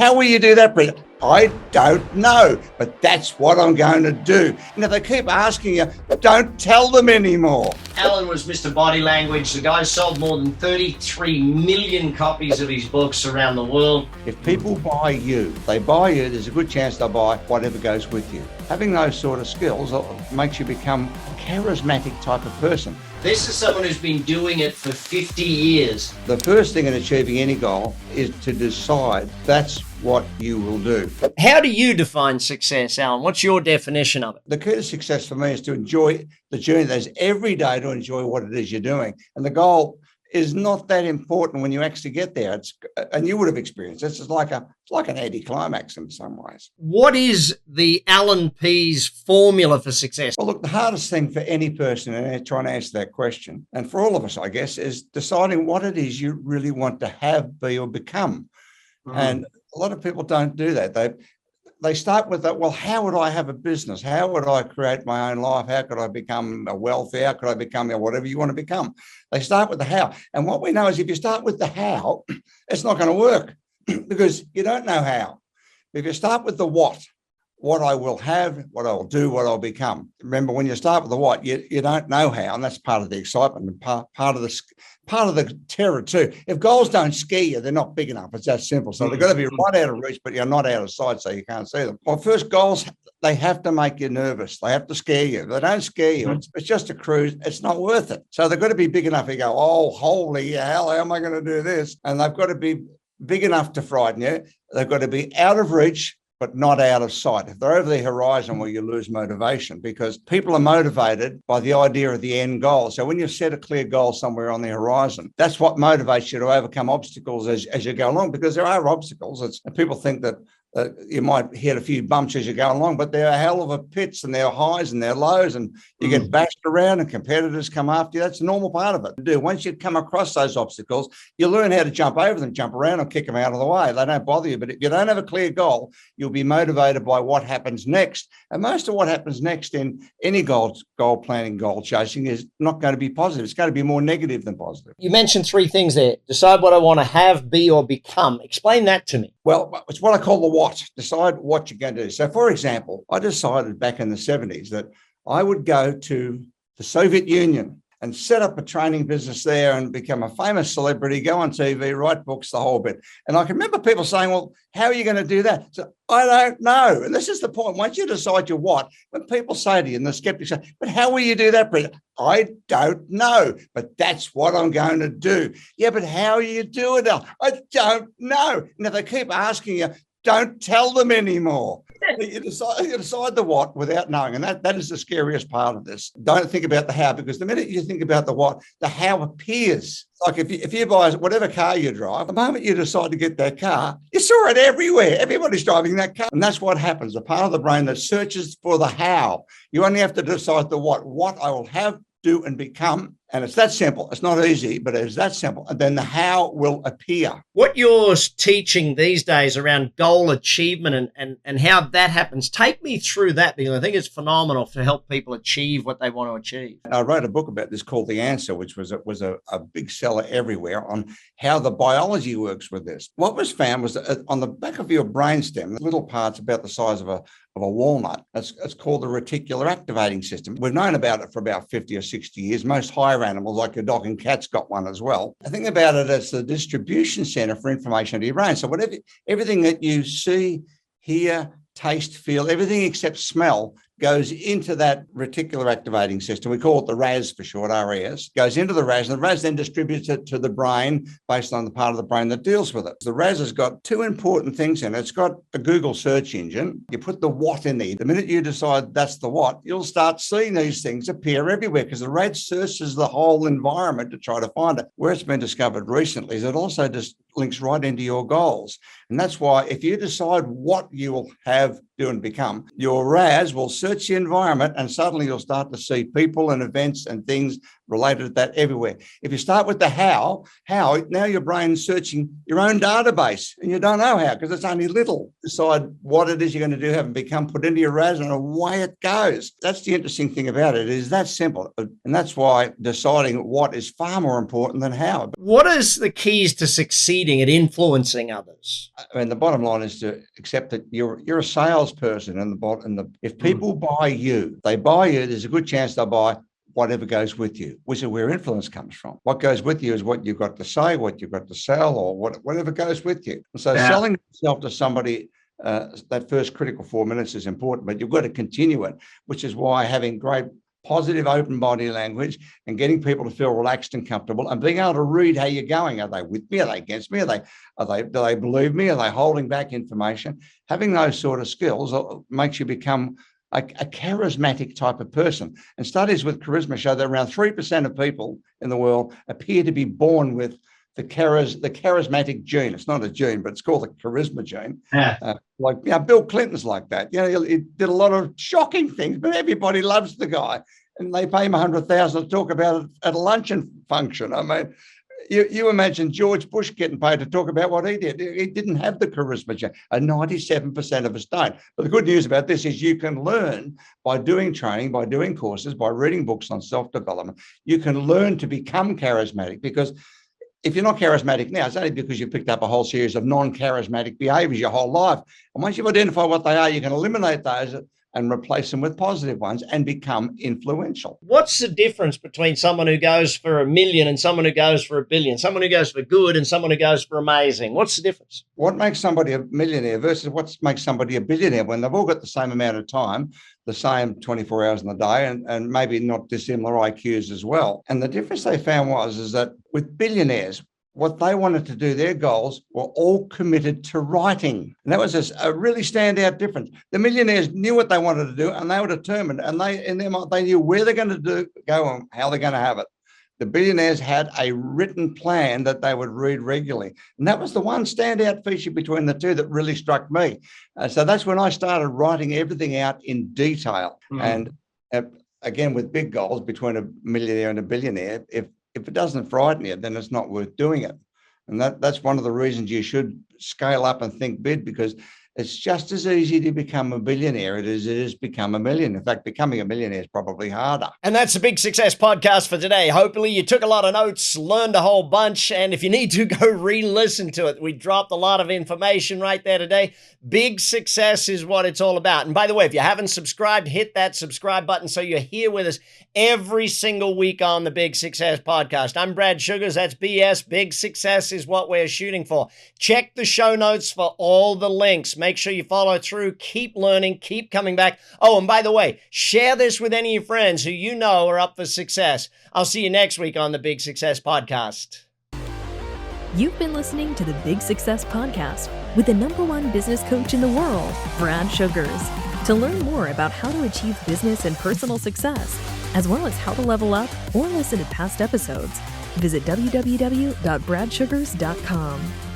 how will you do that, Brett? I don't know, but that's what I'm going to do. And if they keep asking you, don't tell them anymore. Allan was Mr. Body Language. The guy sold more than 33 million copies of his books around the world. If people buy you, there's a good chance they'll buy whatever goes with you. Having those sort of skills makes you become a charismatic type of person. This is someone who's been doing it for 50 years. The first thing in achieving any goal is to decide that's what you will do. How do you define success, Allan? What's your definition of it? The key to success for me is to enjoy the journey. There's every day to enjoy what it is you're doing. And the goal is not that important when you actually get there. And you would have experienced this. It's like an anticlimax in some ways. What is the Allan Pease formula for success? Well, look, the hardest thing for any person in trying to answer that question, and for all of us, I guess, is deciding what it is you really want to have, be, or become. And a lot of people don't do that. They start with that, well, how would I have a business? How would I create my own life? How could I become wealthy? How could I become whatever you want to become? They start with the how. And what we know is if you start with the how, it's not going to work because you don't know how. If you start with the what I will have, what I'll do, what I'll become. Remember, when you start with the what, you don't know how, and that's part of the excitement and part of the terror too. If goals don't scare you, they're not big enough. It's that simple. So they've got to be right out of reach, but you're not out of sight, so you can't see them. Well, first, goals, they have to make you nervous. They have to scare you. If they don't scare you, it's just a cruise. It's not worth it. So they've got to be big enough. You go, oh, holy hell, how am I going to do this? And they've got to be big enough to frighten you. They've got to be out of reach, but not out of sight. If they're over the horizon, well, you lose motivation because people are motivated by the idea of the end goal. So when you set a clear goal somewhere on the horizon, that's what motivates you to overcome obstacles as you go along, because there are obstacles. People think that you might hit a few bumps as you go along, but they're a hell of a pits and they're highs and they're lows and you get bashed around and competitors come after you. That's a normal part of it. Once you come across those obstacles, you learn how to jump over them, jump around and kick them out of the way. They don't bother you. But if you don't have a clear goal, you'll be motivated by what happens next. And most of what happens next in any goal planning, goal chasing is not going to be positive. It's going to be more negative than positive. You mentioned three things there. Decide what I want to have, be, or become. Explain that to me. Well, it's what I call the what. Decide what you're going to do. So, for example, I decided back in the 70s that I would go to the Soviet Union and set up a training business there and become a famous celebrity, go on TV, write books, the whole bit. And I can remember people saying, well, how are you going to do that? So I don't know. And this is the point. Once you decide your what, when people say to you, and the skeptics say, but how will you do that, Brett? I don't know, but that's what I'm going to do. Yeah, but how will you do it? I don't know. And if they keep asking you, don't tell them anymore. You decide the what without knowing. And that is the scariest part of this. Don't think about the how, because the minute you think about the what, the how appears. Like if you buy whatever car you drive, the moment you decide to get that car, you saw it everywhere. Everybody's driving that car. And that's what happens. The part of the brain that searches for the how. You only have to decide the what I will have, do, and become. And it's that simple. It's not easy, but it's that simple. And then the how will appear. What you're teaching these days around goal achievement and how that happens, take me through that, because I think it's phenomenal to help people achieve what they want to achieve. And I wrote a book about this called The Answer, which was a big seller everywhere on how the biology works with this. What was found was that on the back of your brainstem, the little parts about the size of a walnut, it's called the Reticular Activating System. We've known about it for about 50 or 60 years. Most higher animals like your dog and cat's got one as well. I think about it as the distribution center for information to your brain. So everything that you see, hear, taste, feel, everything except smell goes into that reticular activating system. We call it the RAS for short, RAS. Goes into the RAS, and the RAS then distributes it to the brain based on the part of the brain that deals with it. The RAS has got two important things in it. It's got a Google search engine. You put the what in there. The minute you decide that's the what, you'll start seeing these things appear everywhere, because the RAS searches the whole environment to try to find it. Where it's been discovered recently is it also just links right into your goals. And that's why if you decide what you will have, do, and become, your RAS will search the environment, and suddenly you'll start to see people and events and things related to that everywhere. If you start with the how, now your brain's searching your own database, and you don't know how, because it's only little. Decide what it is you're going to do, have and become, put into your RAS, and away it goes. That's the interesting thing about it. It is that simple. And that's why deciding what is far more important than how. What is the keys to succeeding at influencing others? I mean, the bottom line is to accept that you're a salesperson, if people buy you, there's a good chance they'll buy whatever goes with you, which is where influence comes from. What goes with you is what you've got to say, what you've got to sell, or whatever goes with you. And so selling yourself to somebody, that first critical 4 minutes is important, but you've got to continue it, which is why having great positive open body language and getting people to feel relaxed and comfortable and being able to read how you're going. Are they with me? Are they against me? Do they believe me? Are they holding back information? Having those sort of skills makes you become a charismatic type of person. And studies with charisma show that around 3% of people in the world appear to be born with the charismatic gene. It's not a gene, but it's called the charisma gene. Bill Clinton's like that. He did a lot of shocking things, but everybody loves the guy, and they pay him $100,000 to talk about it at a luncheon function. I mean, you imagine George Bush getting paid to talk about what he did. He didn't have the charisma gene, and 97% of us don't. But the good news about this is you can learn by doing training, by doing courses, by reading books on self-development. You can learn to become charismatic, because if you're not charismatic now, it's only because you picked up a whole series of non-charismatic behaviors your whole life. And once you've identified what they are, you can eliminate those and replace them with positive ones and become influential. What's the difference between someone who goes for $1 million and someone who goes for $1 billion? Someone who goes for good and someone who goes for amazing? What's the difference? What makes somebody a millionaire versus what makes somebody a billionaire, when they've all got the same amount of time, the same 24 hours in the day, and maybe not dissimilar IQs as well. And the difference they found is that with billionaires, what they wanted to do, their goals were all committed to writing. And that was a really standout difference. The millionaires knew what they wanted to do, and they were determined, and they knew where they're going to go and how they're going to have it. The billionaires had a written plan that they would read regularly. And that was the one standout feature between the two that really struck me. So that's when I started writing everything out in detail. And again, with big goals between a millionaire and a billionaire, if it doesn't frighten you, then it's not worth doing it. And that's one of the reasons you should scale up and think big, because it's just as easy to become a billionaire as it is become a millionaire. In fact, becoming a millionaire is probably harder. And that's the Big Success Podcast for today. Hopefully you took a lot of notes, learned a whole bunch, and if you need to, go re-listen to it. We dropped a lot of information right there today. Big success is what it's all about. And by the way, if you haven't subscribed, hit that subscribe button so you're here with us every single week on the Big Success Podcast. I'm Brad Sugars. That's BS. Big success is what we're shooting for. Check the show notes for all the links. Make sure you follow through, keep learning, keep coming back. Oh, and by the way, share this with any of your friends who you know are up for success. I'll see you next week on the Big Success Podcast. You've been listening to the Big Success Podcast with the #1 business coach in the world, Brad Sugars. To learn more about how to achieve business and personal success, as well as how to level up or listen to past episodes, visit www.bradsugars.com.